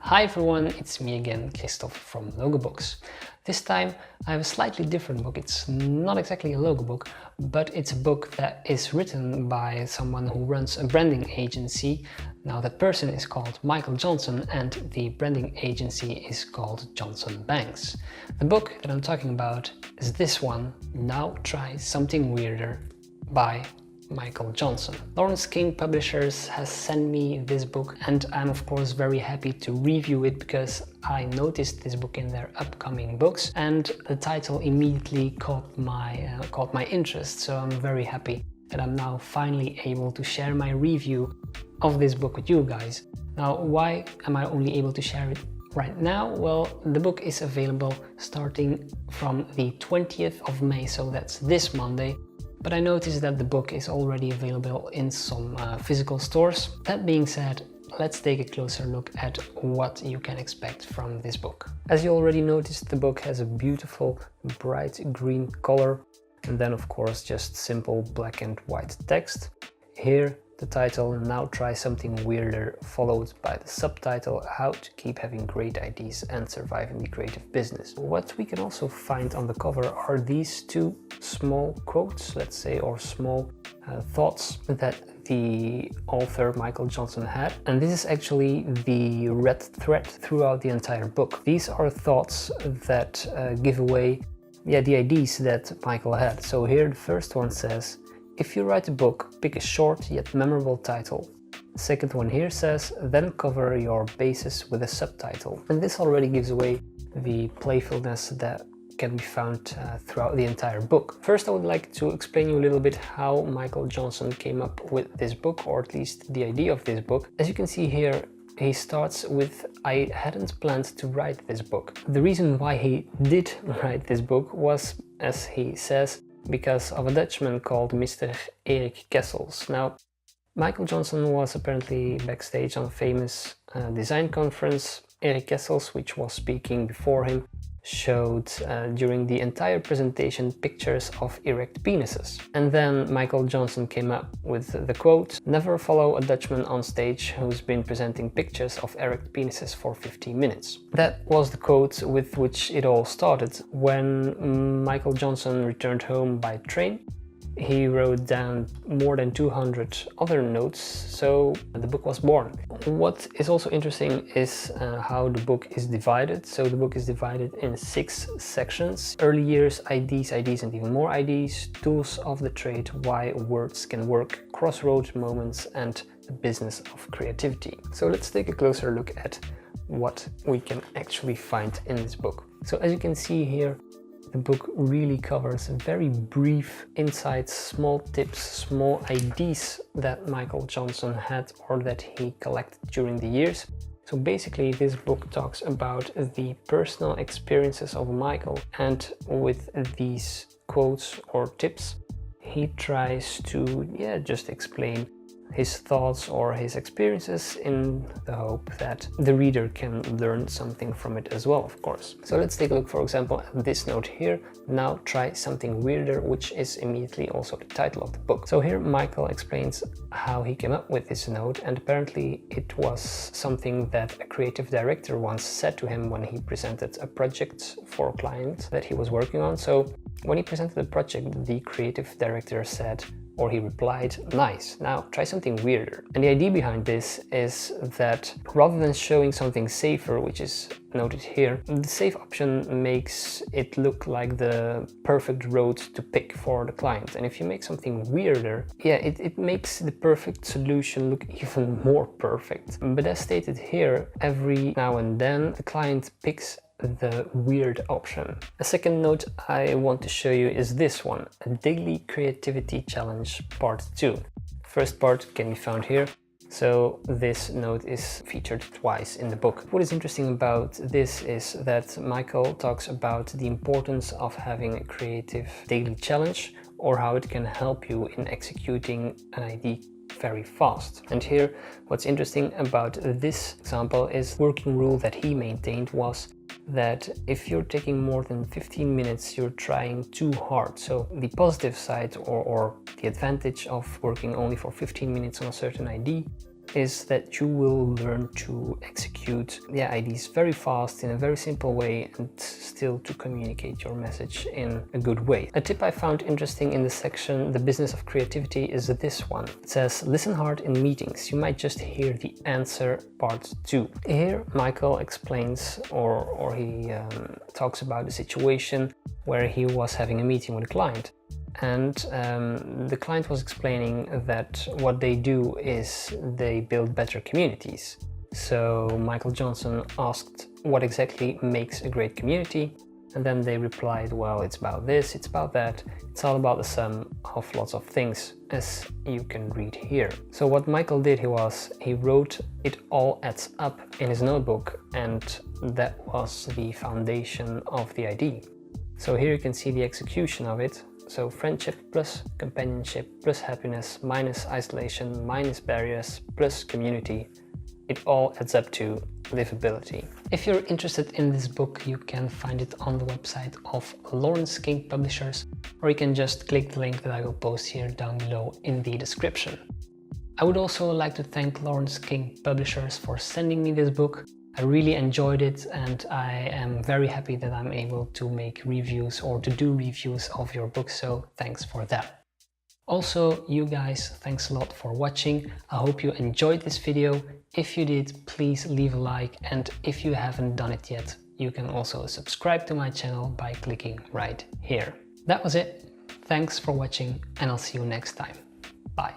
Hi everyone, it's me again, Christoph from Logo Books. This time I have a slightly different book. It's not exactly a logo book, but it's a book that is written by someone who runs a branding agency. Now that person is called Michael Johnson and the branding agency is called Johnson Banks. The book that I'm talking about is this one, Now Try Something Weirder by Michael Johnson. Lawrence King Publishers has sent me this book and I'm of course very happy to review it because I noticed this book in their upcoming books and the title immediately caught my interest, so I'm very happy that I'm now finally able to share my review of this book with you guys. Now, why am I only able to share it right now? Well, the book is available starting from the 20th of May, so that's this Monday. But I noticed that the book is already available in some physical stores. That being said, let's take a closer look at what you can expect from this book. As you already noticed, the book has a beautiful bright green color and then of course just simple black and white text. Here the title, Now Try Something Weirder, followed by the subtitle, How to Keep Having Great Ideas and Survive in the Creative Business. What we can also find on the cover are these two small quotes, let's say, or small thoughts that the author Michael Johnson had. And this is actually the red thread throughout the entire book. These are thoughts that give away the ideas that Michael had. So here the first one says, if you write a book, pick a short yet memorable title. The second one here says, then cover your bases with a subtitle. And this already gives away the playfulness that can be found throughout the entire book. First, I would like to explain you a little bit how Michael Johnson came up with this book, or at least the idea of this book. As you can see here, he starts with, I hadn't planned to write this book. The reason why he did write this book was, as he says, because of a Dutchman called Mr. Erik Kessels. Now, Michael Johnson was apparently backstage on a famous design conference. Erik Kessels, which was speaking before him, showed during the entire presentation pictures of erect penises. And then Michael Johnson came up with the quote, never follow a Dutchman on stage who's been presenting pictures of erect penises for 15 minutes. That was the quote with which it all started. When Michael Johnson returned home by train, he wrote down more than 200 other notes, so the book was born. What is also interesting is how the book is divided. So the book is divided in 6 sections. Early years, ideas and even more ideas, tools of the trade, why words can work, crossroads moments, and the business of creativity. So let's take a closer look at what we can actually find in this book. So as you can see here, the book really covers very brief insights, small tips, small ideas that Michael Johnson had or that he collected during the years. So basically this book talks about the personal experiences of Michael, and with these quotes or tips he tries to just explain his thoughts or his experiences in the hope that the reader can learn something from it as well, of course. So let's take a look, for example, at this note here, Now Try Something Weirder, which is immediately also the title of the book. So here Michael explains how he came up with this note, and apparently it was something that a creative director once said to him when he presented a project for a client that he was working on. So when he presented the project, the creative director said, or he replied, nice, now try something weirder. And the idea behind this is that rather than showing something safer, which is noted here, the safe option makes it look like the perfect road to pick for the client. And if you make something weirder, it makes the perfect solution look even more perfect. But as stated here, every now and then the client picks the weird option. A second note I want to show you is this one, a daily creativity challenge part 2. First part can be found here. So this note is featured twice in the book. What is interesting about this is that Michael talks about the importance of having a creative daily challenge, or how it can help you in executing an idea very fast. And here what's interesting about this example is working rule that he maintained was that if you're taking more than 15 minutes, you're trying too hard. So the positive side or the advantage of working only for 15 minutes on a certain idea is that you will learn to execute the IDs very fast in a very simple way and still to communicate your message in a good way. A tip I found interesting in the section The Business of Creativity is this one. It says, listen hard in meetings, you might just hear the answer part 2. Here Michael explains or he talks about the situation where he was having a meeting with a client. And the client was explaining that what they do is they build better communities. So Michael Johnson asked what exactly makes a great community, and then they replied, well, it's about this, it's about that, it's all about the sum of lots of things, as you can read here. So what Michael did, he wrote it all adds up in his notebook, and that was the foundation of the ID. So here you can see the execution of it. So friendship plus companionship plus happiness minus isolation minus barriers plus community. It all adds up to livability. If you're interested in this book, you can find it on the website of Lawrence King Publishers, or you can just click the link that I will post here down below in the description. I would also like to thank Lawrence King Publishers for sending me this book. I really enjoyed it, and I am very happy that I'm able to make reviews or to do reviews of your book, so thanks for that. Also, you guys, thanks a lot for watching. I hope you enjoyed this video. If you did, please leave a like, and if you haven't done it yet, you can also subscribe to my channel by clicking right here. That was it. Thanks for watching, and I'll see you next time. Bye.